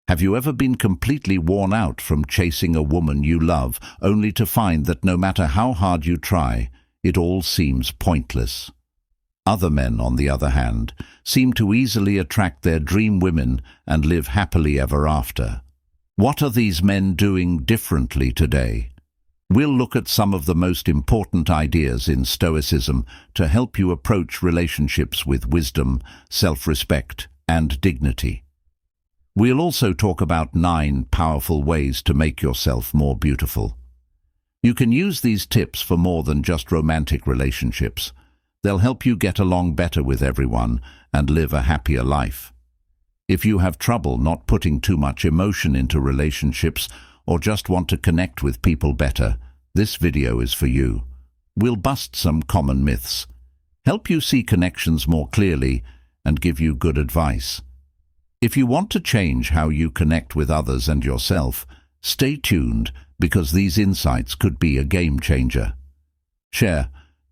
Have you ever been completely worn out from chasing a woman you love, only to find that no matter how hard you try, it all seems pointless? Other men, on the other hand, seem to easily attract their dream women and live happily ever after. What are these men doing differently today? We'll look at some of the most important ideas in Stoicism to help you approach relationships with wisdom, self-respect, and dignity. We'll also talk about 9 powerful ways to make yourself more beautiful. You can use these tips for more than just romantic relationships. They'll help you get along better with everyone and live a happier life. If you have trouble not putting too much emotion into relationships or just want to connect with people better, this video is for you. We'll bust some common myths, help you see connections more clearly, and give you good advice. If you want to change how you connect with others and yourself, stay tuned because these insights could be a game changer.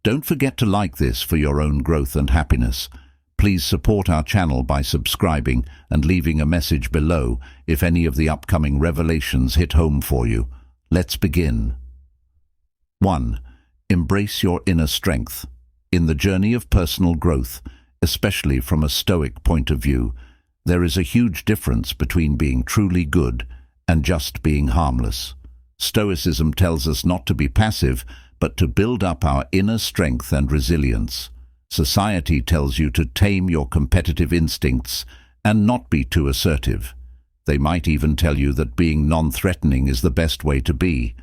Don't forget to like this for your own growth and happiness. Please support our channel by subscribing and leaving a message below if any of the upcoming revelations hit home for you. Let's begin. 1. Embrace your inner strength. In the journey of personal growth, especially from a Stoic point of view, there is a huge difference between being truly good and just being harmless. Stoicism tells us not to be passive, but to build up our inner strength and resilience. Society tells you to tame your competitive instincts and not be too assertive. They might even tell you that being non-threatening is the best way to be.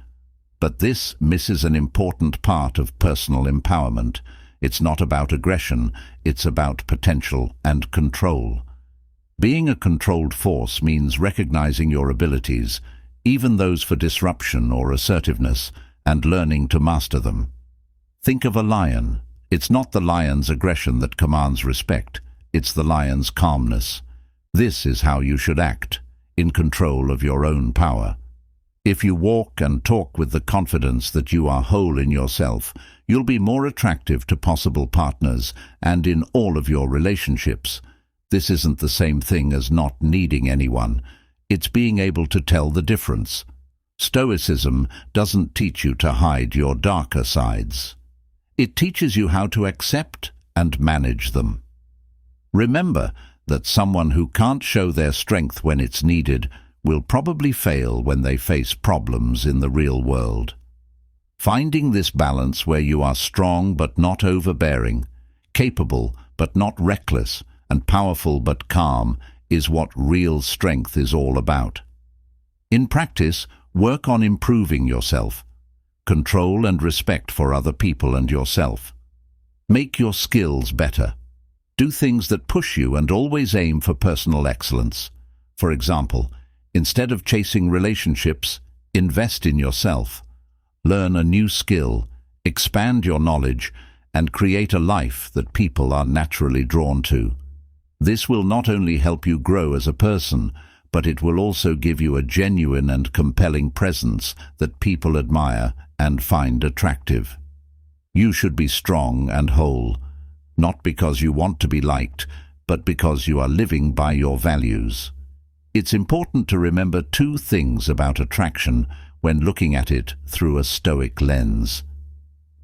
But this misses an important part of personal empowerment. It's not about aggression, it's about potential and control. Being a controlled force means recognizing your abilities, even those for disruption or assertiveness, and learning to master them. Think of a lion. It's not the lion's aggression that commands respect, it's the lion's calmness. This is how you should act, in control of your own power. If you walk and talk with the confidence that you are whole in yourself, you'll be more attractive to possible partners and in all of your relationships. This isn't the same thing as not needing anyone. It's being able to tell the difference. Stoicism doesn't teach you to hide your darker sides. It teaches you how to accept and manage them. Remember that someone who can't show their strength when it's needed will probably fail when they face problems in the real world. Finding this balance where you are strong but not overbearing, capable but not reckless, and powerful but calm is what real strength is all about. In practice, work on improving yourself. Control and respect for other people and yourself. Make your skills better. Do things that push you and always aim for personal excellence. For example, instead of chasing relationships, invest in yourself. Learn a new skill, expand your knowledge, and create a life that people are naturally drawn to. This will not only help you grow as a person, but it will also give you a genuine and compelling presence that people admire and find attractive. You should be strong and whole, not because you want to be liked, but because you are living by your values. It's important to remember 2 things about attraction when looking at it through a Stoic lens.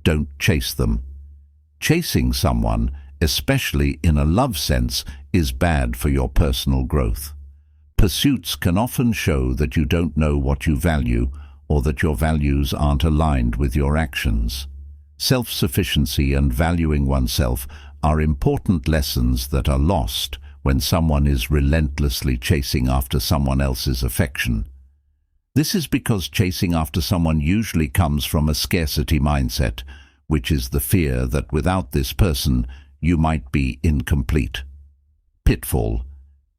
Don't chase them. Chasing someone, especially in a love sense, is bad for your personal growth. Pursuits can often show that you don't know what you value or that your values aren't aligned with your actions. Self-sufficiency and valuing oneself are important lessons that are lost when someone is relentlessly chasing after someone else's affection. This is because chasing after someone usually comes from a scarcity mindset, which is the fear that without this person, you might be incomplete. Pitfall: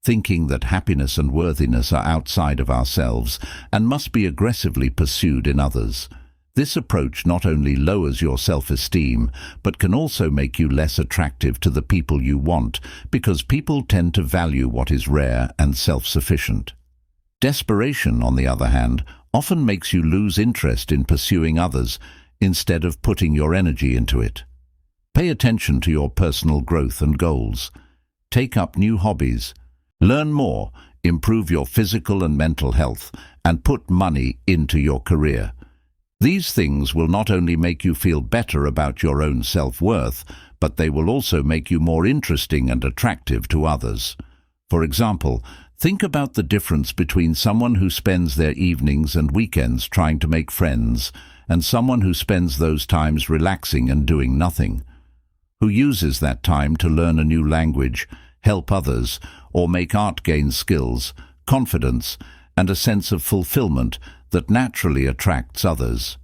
thinking that happiness and worthiness are outside of ourselves and must be aggressively pursued in others. This approach not only lowers your self-esteem, but can also make you less attractive to the people you want, because people tend to value what is rare and self-sufficient. Desperation, on the other hand, often makes you lose interest in pursuing others instead of putting your energy into it. Pay attention to your personal growth and goals. Take up new hobbies. Learn more, improve your physical and mental health, and put money into your career. These things will not only make you feel better about your own self-worth, but they will also make you more interesting and attractive to others. For example, think about the difference between someone who spends their evenings and weekends trying to make friends and someone who spends those times relaxing and doing nothing, who uses that time to learn a new language, help others, or make art gain skills, confidence, and a sense of fulfillment that naturally attracts others.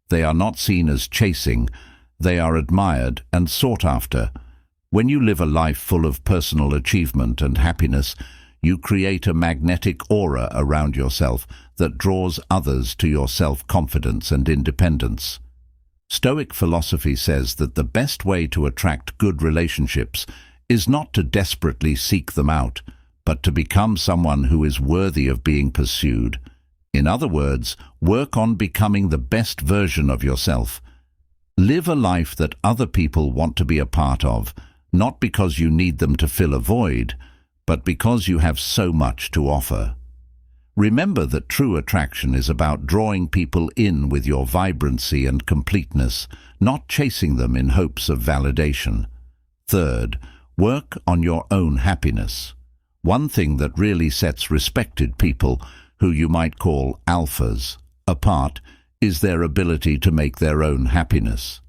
They are not seen as chasing, they are admired and sought after. When you live a life full of personal achievement and happiness, you create a magnetic aura around yourself that draws others to your self-confidence and independence. Stoic philosophy says that the best way to attract good relationships is not to desperately seek them out, but to become someone who is worthy of being pursued. In other words, work on becoming the best version of yourself. Live a life that other people want to be a part of, not because you need them to fill a void, but because you have so much to offer. Remember that true attraction is about drawing people in with your vibrancy and completeness, not chasing them in hopes of validation. Third, work on your own happiness. One thing that really sets respected people, who you might call alphas, apart is their ability to make their own happiness.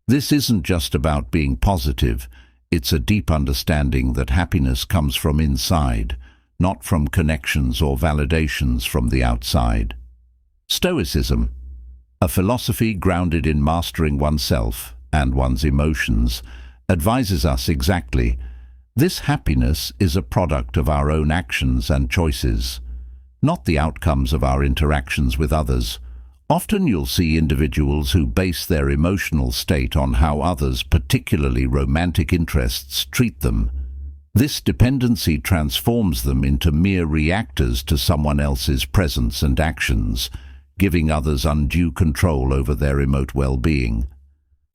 This isn't just about being positive, it's a deep understanding that happiness comes from inside, not from connections or validations from the outside. Stoicism, a philosophy grounded in mastering oneself and one's emotions, advises us exactly, this happiness is a product of our own actions and choices, not the outcomes of our interactions with others. Often you'll see individuals who base their emotional state on how others, particularly romantic interests, treat them. This dependency transforms them into mere reactors to someone else's presence and actions, giving others undue control over their remote well-being.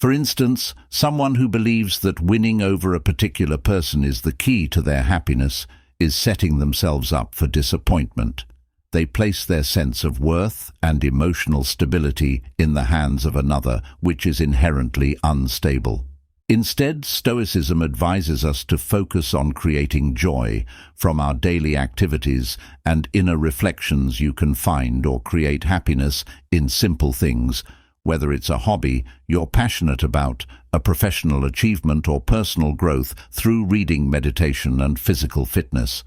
For instance, someone who believes that winning over a particular person is the key to their happiness is setting themselves up for disappointment. They place their sense of worth and emotional stability in the hands of another, which is inherently unstable. Instead, Stoicism advises us to focus on creating joy from our daily activities and inner reflections. You can find or create happiness in simple things, whether it's a hobby you're passionate about, a professional achievement, or personal growth through reading, meditation, and physical fitness.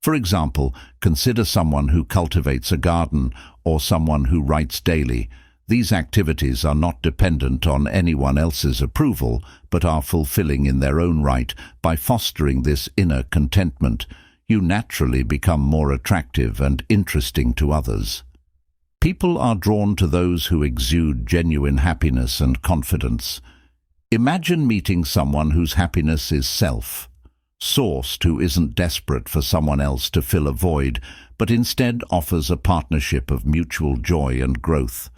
For example, consider someone who cultivates a garden or someone who writes daily. These activities are not dependent on anyone else's approval, but are fulfilling in their own right. By fostering this inner contentment, you naturally become more attractive and interesting to others. People are drawn to those who exude genuine happiness and confidence. Imagine meeting someone whose happiness is self-sourced, who isn't desperate for someone else to fill a void, but instead offers a partnership of mutual joy and growth.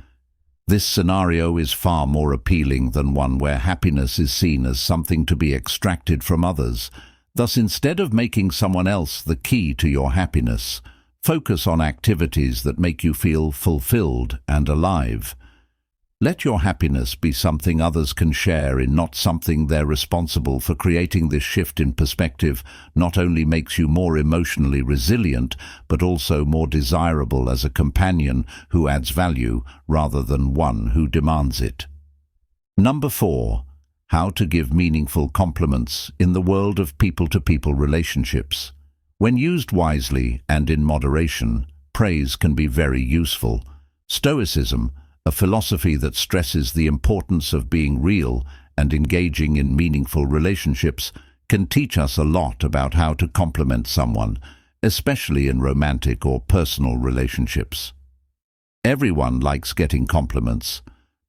This scenario is far more appealing than one where happiness is seen as something to be extracted from others. Thus, instead of making someone else the key to your happiness, focus on activities that make you feel fulfilled and alive. Let your happiness be something others can share in, not something they're responsible for. Creating this shift in perspective not only makes you more emotionally resilient, but also more desirable as a companion who adds value rather than one who demands it. Number 4. How to give meaningful compliments in the world of people-to-people relationships. When used wisely and in moderation, praise can be very useful. Stoicism, a philosophy that stresses the importance of being real and engaging in meaningful relationships, can teach us a lot about how to compliment someone, especially in romantic or personal relationships. Everyone likes getting compliments,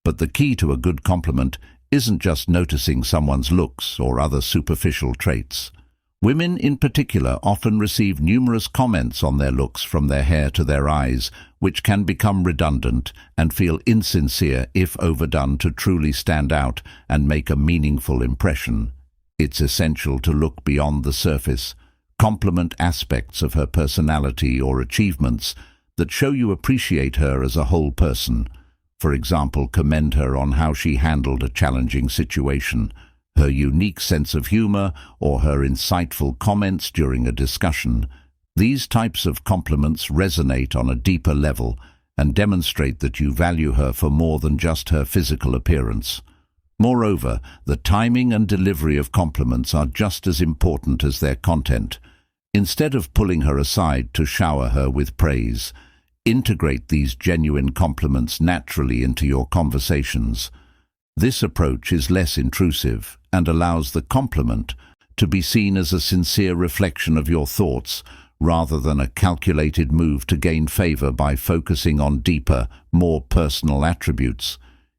but the key to a good compliment isn't just noticing someone's looks or other superficial traits. Women in particular often receive numerous comments on their looks, from their hair to their eyes, which can become redundant and feel insincere if overdone to truly stand out and make a meaningful impression. It's essential to look beyond the surface. Compliment aspects of her personality or achievements that show you appreciate her as a whole person. For example, commend her on how she handled a challenging situation, her unique sense of humor, or her insightful comments during a discussion. These types of compliments resonate on a deeper level and demonstrate that you value her for more than just her physical appearance. Moreover, the timing and delivery of compliments are just as important as their content. Instead of pulling her aside to shower her with praise, integrate these genuine compliments naturally into your conversations. This approach is less intrusive and allows the compliment to be seen as a sincere reflection of your thoughts rather than a calculated move to gain favor by focusing on deeper, more personal attributes.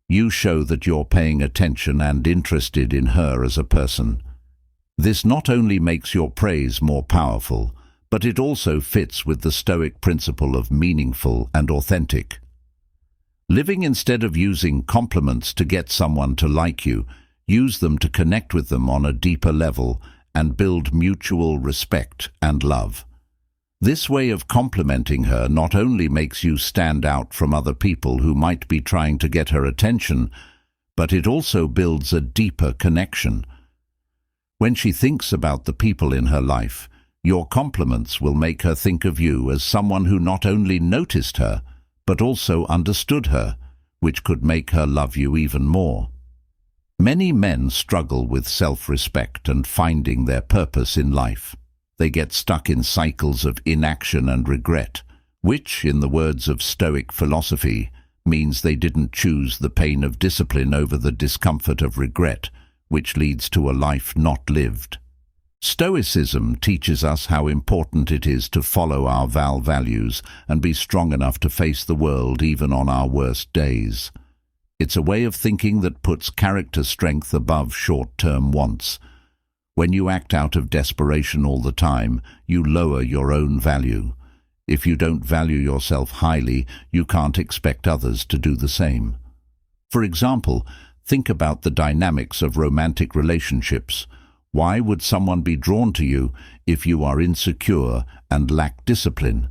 You show that you're paying attention and interested in her as a person. This not only makes your praise more powerful, but it also fits with the Stoic principle of meaningful and authentic. Living instead of using compliments to get someone to like you, use them to connect with them on a deeper level and build mutual respect and love. This way of complimenting her not only makes you stand out from other people who might be trying to get her attention, but it also builds a deeper connection. When she thinks about the people in her life, your compliments will make her think of you as someone who not only noticed her, but also understood her, which could make her love you even more. Many men struggle with self-respect and finding their purpose in life. They get stuck in cycles of inaction and regret, which, in the words of Stoic philosophy, means they didn't choose the pain of discipline over the discomfort of regret, which leads to a life not lived. Stoicism teaches us how important it is to follow our values and be strong enough to face the world even on our worst days. It's a way of thinking that puts character strength above short-term wants. When you act out of desperation all the time, you lower your own value. If you don't value yourself highly, you can't expect others to do the same. For example, think about the dynamics of romantic relationships. Why would someone be drawn to you if you are insecure and lack discipline?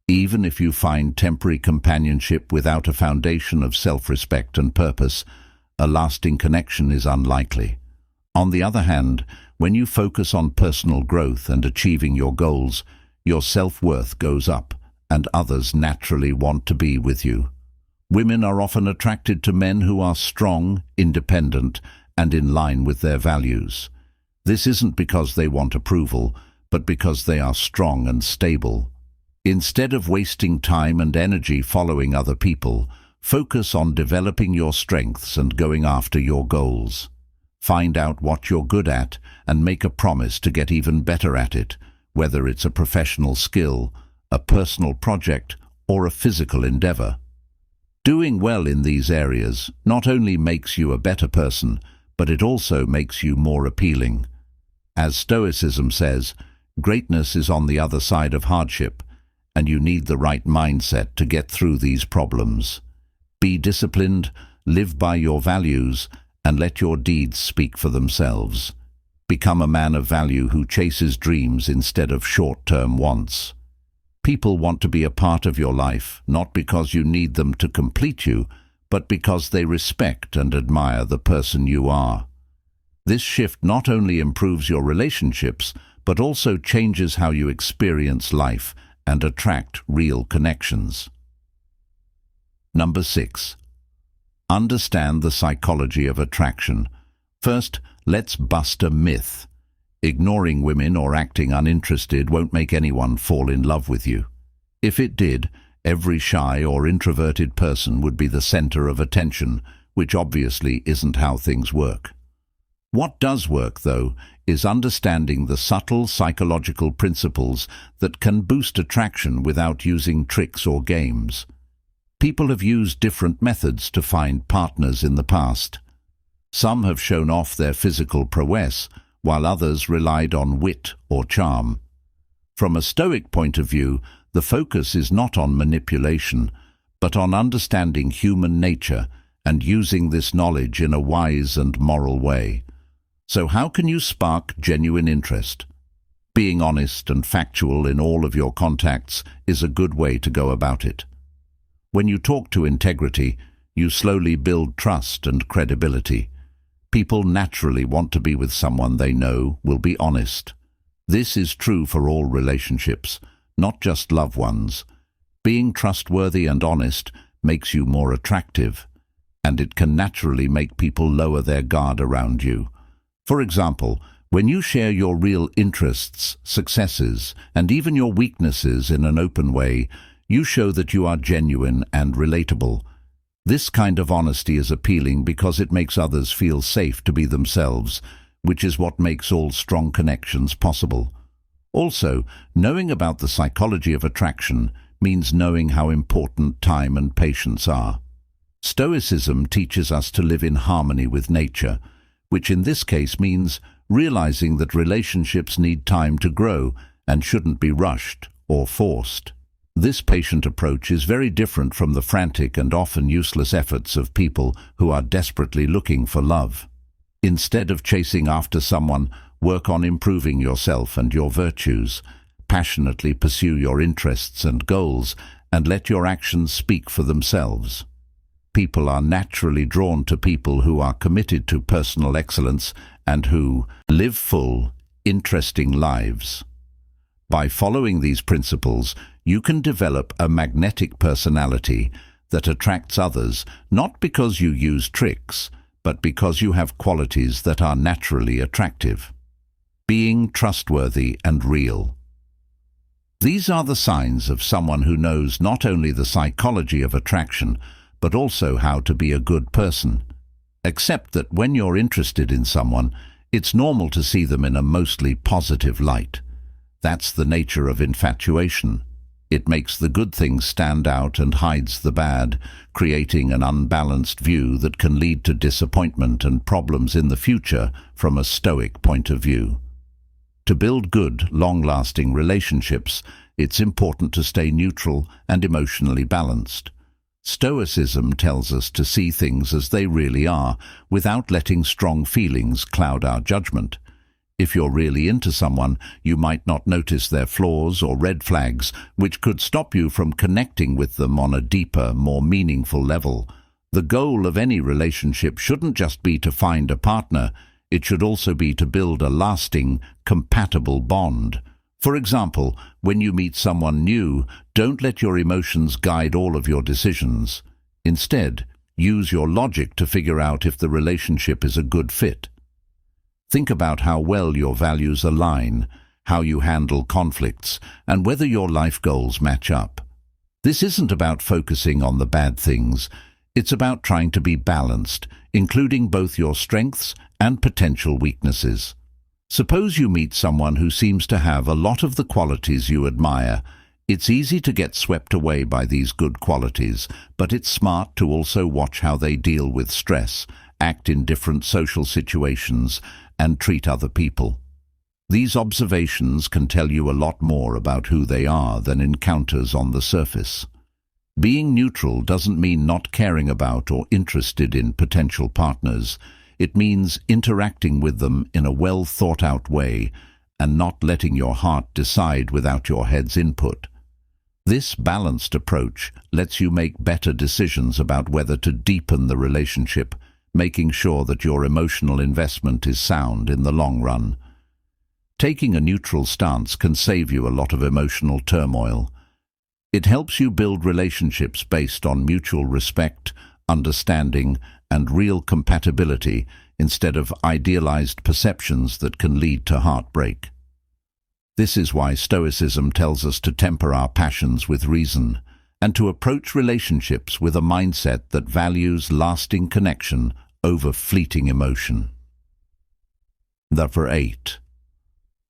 Even if you find temporary companionship without a foundation of self-respect and purpose, a lasting connection is unlikely. On the other hand, when you focus on personal growth and achieving your goals, your self-worth goes up, and others naturally want to be with you. Women are often attracted to men who are strong, independent, and in line with their values. This isn't because they want approval, but because they are strong and stable. Instead of wasting time and energy following other people, focus on developing your strengths and going after your goals. Find out what you're good at and make a promise to get even better at it, whether it's a professional skill, a personal project, or a physical endeavor. Doing well in these areas not only makes you a better person, but it also makes you more appealing. As Stoicism says, greatness is on the other side of hardship, and you need the right mindset to get through these problems. Be disciplined, live by your values, and let your deeds speak for themselves. Become a man of value who chases dreams instead of short-term wants. People want to be a part of your life, not because you need them to complete you, but because they respect and admire the person you are. This shift not only improves your relationships, but also changes how you experience life and attract real connections. Number 6. Understand the psychology of attraction. First, let's bust a myth. Ignoring women or acting uninterested won't make anyone fall in love with you. If it did, every shy or introverted person would be the center of attention, which obviously isn't how things work. What does work, though, is understanding the subtle psychological principles that can boost attraction without using tricks or games. People have used different methods to find partners in the past. Some have shown off their physical prowess, while others relied on wit or charm. From a Stoic point of view, the focus is not on manipulation, but on understanding human nature and using this knowledge in a wise and moral way. So how can you spark genuine interest? Being honest and factual in all of your contacts is a good way to go about it. When you talk to integrity, you slowly build trust and credibility. People naturally want to be with someone they know will be honest. This is true for all relationships, not just loved ones. Being trustworthy and honest makes you more attractive, and it can naturally make people lower their guard around you. For example, when you share your real interests, successes, and even your weaknesses in an open way, you show that you are genuine and relatable. This kind of honesty is appealing because it makes others feel safe to be themselves, which is what makes all strong connections possible. Also, knowing about the psychology of attraction means knowing how important time and patience are. Stoicism teaches us to live in harmony with nature, which in this case means realizing that relationships need time to grow and shouldn't be rushed or forced. This patient approach is very different from the frantic and often useless efforts of people who are desperately looking for love. Instead of chasing after someone, work on improving yourself and your virtues. Passionately pursue your interests and goals, and let your actions speak for themselves. People are naturally drawn to people who are committed to personal excellence and who live full, interesting lives. By following these principles, you can develop a magnetic personality that attracts others not because you use tricks, but because you have qualities that are naturally attractive. Being trustworthy and real. These are the signs of someone who knows not only the psychology of attraction, but also how to be a good person. Accept that when you're interested in someone, it's normal to see them in a mostly positive light. That's the nature of infatuation. It makes the good things stand out and hides the bad, creating an unbalanced view that can lead to disappointment and problems in the future from a Stoic point of view. To build good, long-lasting relationships, it's important to stay neutral and emotionally balanced. Stoicism tells us to see things as they really are, without letting strong feelings cloud our judgment. If you're really into someone, you might not notice their flaws or red flags, which could stop you from connecting with them on a deeper, more meaningful level. The goal of any relationship shouldn't just be to find a partner, it should also be to build a lasting, compatible bond. For example, when you meet someone new, don't let your emotions guide all of your decisions. Instead, use your logic to figure out if the relationship is a good fit. Think about how well your values align, how you handle conflicts, and whether your life goals match up. This isn't about focusing on the bad things. It's about trying to be balanced, including both your strengths and potential weaknesses. Suppose you meet someone who seems to have a lot of the qualities you admire. It's easy to get swept away by these good qualities, but it's smart to also watch how they deal with stress, act in different social situations, and treat other people. These observations can tell you a lot more about who they are than encounters on the surface. Being neutral doesn't mean not caring about or interested in potential partners. It means interacting with them in a well-thought-out way and not letting your heart decide without your head's input. This balanced approach lets you make better decisions about whether to deepen the relationship, making sure that your emotional investment is sound in the long run. Taking a neutral stance can save you a lot of emotional turmoil. It helps you build relationships based on mutual respect, understanding, and real compatibility instead of idealized perceptions that can lead to heartbreak. This is why Stoicism tells us to temper our passions with reason and to approach relationships with a mindset that values lasting connection over fleeting emotion. Number 8.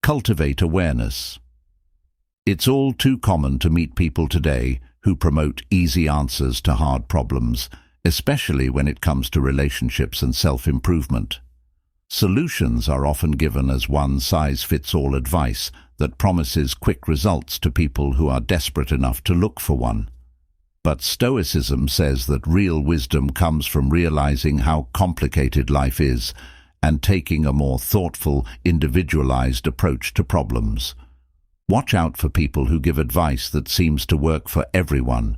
Cultivate awareness. It's all too common to meet people today who promote easy answers to hard problems, especially when it comes to relationships and self-improvement. Solutions are often given as one-size-fits-all advice that promises quick results to people who are desperate enough to look for one. But Stoicism says that real wisdom comes from realizing how complicated life is and taking a more thoughtful, individualized approach to problems. Watch out for people who give advice that seems to work for everyone.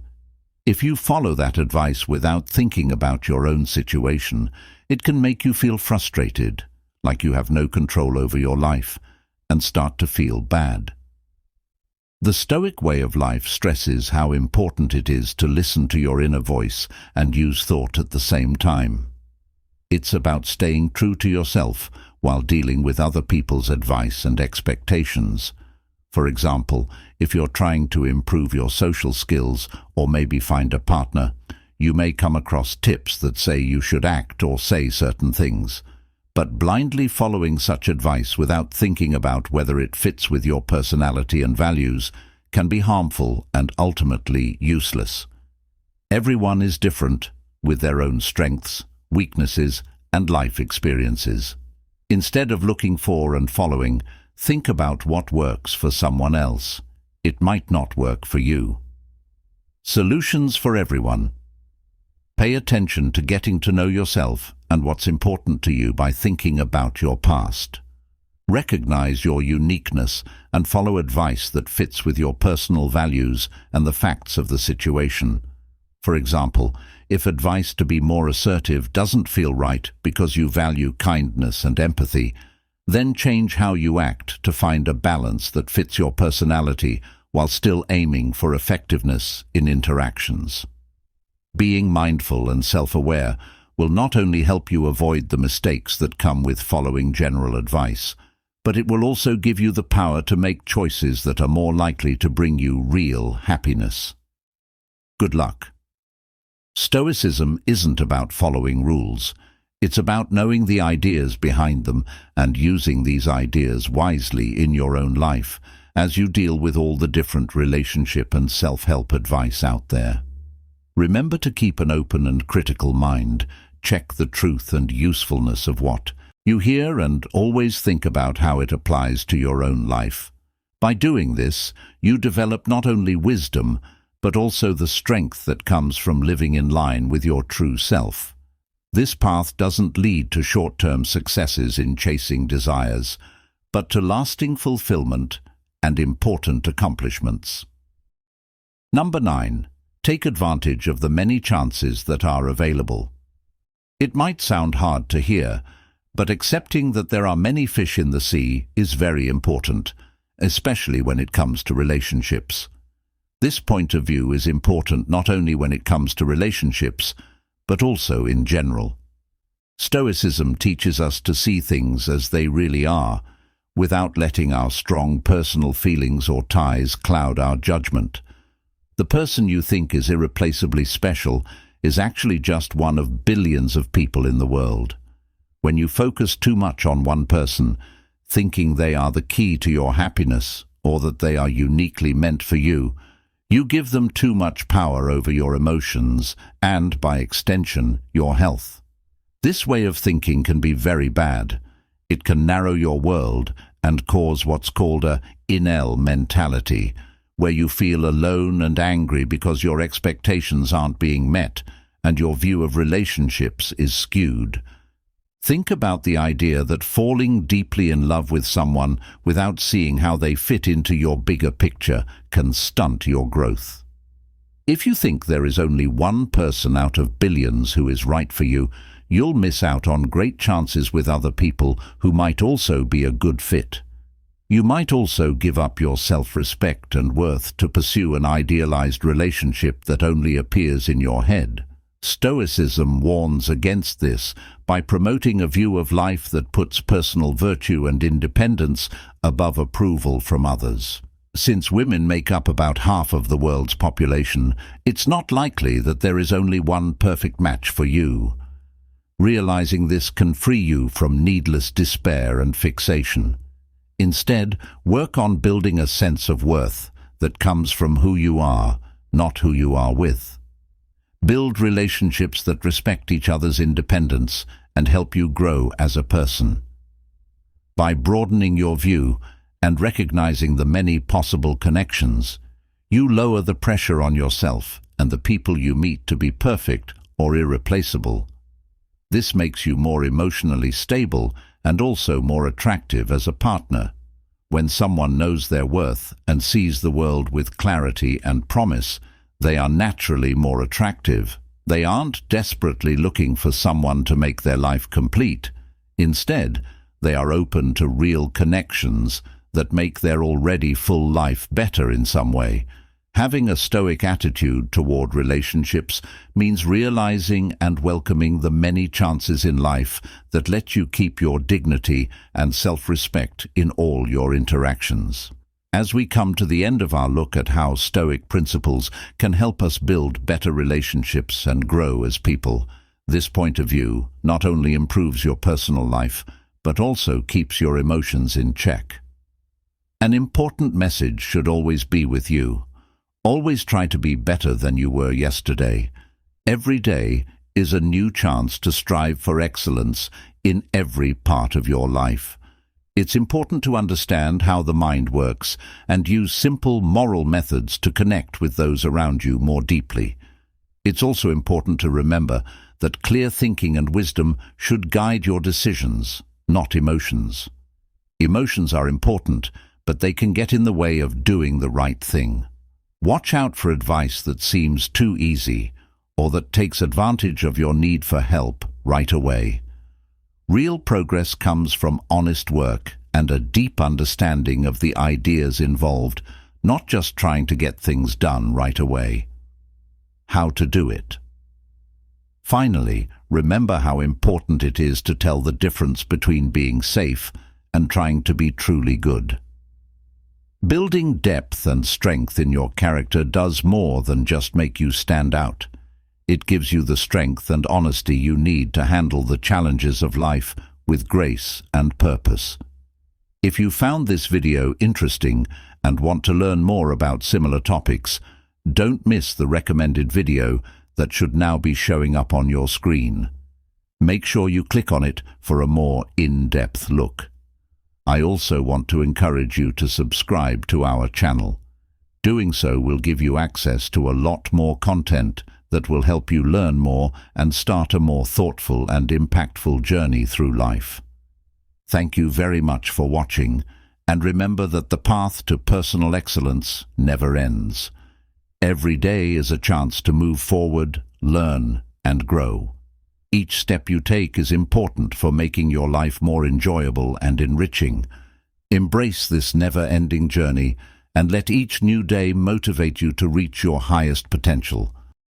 If you follow that advice without thinking about your own situation, it can make you feel frustrated, like you have no control over your life, and start to feel bad. The Stoic way of life stresses how important it is to listen to your inner voice and use thought at the same time. It's about staying true to yourself while dealing with other people's advice and expectations. For example, if you're trying to improve your social skills or maybe find a partner, you may come across tips that say you should act or say certain things. But blindly following such advice without thinking about whether it fits with your personality and values can be harmful and ultimately useless. Everyone is different, with their own strengths, weaknesses, and life experiences. Instead of looking for and following, think about what works for someone else. It might not work for you. Solutions for everyone. Pay attention to getting to know yourself and what's important to you by thinking about your past. Recognize your uniqueness and follow advice that fits with your personal values and the facts of the situation. For example, if advice to be more assertive doesn't feel right because you value kindness and empathy, then change how you act to find a balance that fits your personality while still aiming for effectiveness in interactions. Being mindful and self-aware will not only help you avoid the mistakes that come with following general advice, but it will also give you the power to make choices that are more likely to bring you real happiness. Good luck. Stoicism isn't about following rules. It's about knowing the ideas behind them and using these ideas wisely in your own life as you deal with all the different relationship and self-help advice out there. Remember to keep an open and critical mind, check the truth and usefulness of what you hear, and always think about how it applies to your own life. By doing this, you develop not only wisdom, but also the strength that comes from living in line with your true self. This path doesn't lead to short-term successes in chasing desires, but to lasting fulfillment and important accomplishments. Number 9. Take advantage of the many chances that are available. It might sound hard to hear, but accepting that there are many fish in the sea is very important, especially when it comes to relationships. This point of view is important not only when it comes to relationships, but also in general. Stoicism teaches us to see things as they really are, without letting our strong personal feelings or ties cloud our judgment. The person you think is irreplaceably special is actually just one of billions of people in the world. When you focus too much on one person, thinking they are the key to your happiness or that they are uniquely meant for you, you give them too much power over your emotions and, by extension, your health. This way of thinking can be very bad. It can narrow your world and cause what's called a unveil mentality, where you feel alone and angry because your expectations aren't being met and your view of relationships is skewed. Think about the idea that falling deeply in love with someone without seeing how they fit into your bigger picture can stunt your growth. If you think there is only one person out of billions who is right for you, you'll miss out on great chances with other people who might also be a good fit. You might also give up your self-respect and worth to pursue an idealized relationship that only appears in your head. Stoicism warns against this by promoting a view of life that puts personal virtue and independence above approval from others. Since women make up about half of the world's population, it's not likely that there is only one perfect match for you. Realizing this can free you from needless despair and fixation. Instead, work on building a sense of worth that comes from who you are, not who you are with. Build relationships that respect each other's independence and help you grow as a person. By broadening your view and recognizing the many possible connections, you lower the pressure on yourself and the people you meet to be perfect or irreplaceable. This makes you more emotionally stable and also more attractive as a partner. When someone knows their worth and sees the world with clarity and promise, they are naturally more attractive. They aren't desperately looking for someone to make their life complete. Instead, they are open to real connections that make their already full life better in some way. Having a Stoic attitude toward relationships means realizing and welcoming the many chances in life that let you keep your dignity and self-respect in all your interactions. As we come to the end of our look at how Stoic principles can help us build better relationships and grow as people, this point of view not only improves your personal life, but also keeps your emotions in check. An important message should always be with you. Always try to be better than you were yesterday. Every day is a new chance to strive for excellence in every part of your life. It's important to understand how the mind works and use simple moral methods to connect with those around you more deeply. It's also important to remember that clear thinking and wisdom should guide your decisions, not emotions. Emotions are important, but they can get in the way of doing the right thing. Watch out for advice that seems too easy or that takes advantage of your need for help right away. Real progress comes from honest work and a deep understanding of the ideas involved, not just trying to get things done right away. How to do it. Finally, remember how important it is to tell the difference between being safe and trying to be truly good. Building depth and strength in your character does more than just make you stand out. It gives you the strength and honesty you need to handle the challenges of life with grace and purpose. If you found this video interesting and want to learn more about similar topics, don't miss the recommended video that should now be showing up on your screen. Make sure you click on it for a more in-depth look. I also want to encourage you to subscribe to our channel. Doing so will give you access to a lot more content that will help you learn more and start a more thoughtful and impactful journey through life. Thank you very much for watching, and remember that the path to personal excellence never ends. Every day is a chance to move forward, learn, and grow. Each step you take is important for making your life more enjoyable and enriching. Embrace this never-ending journey and let each new day motivate you to reach your highest potential.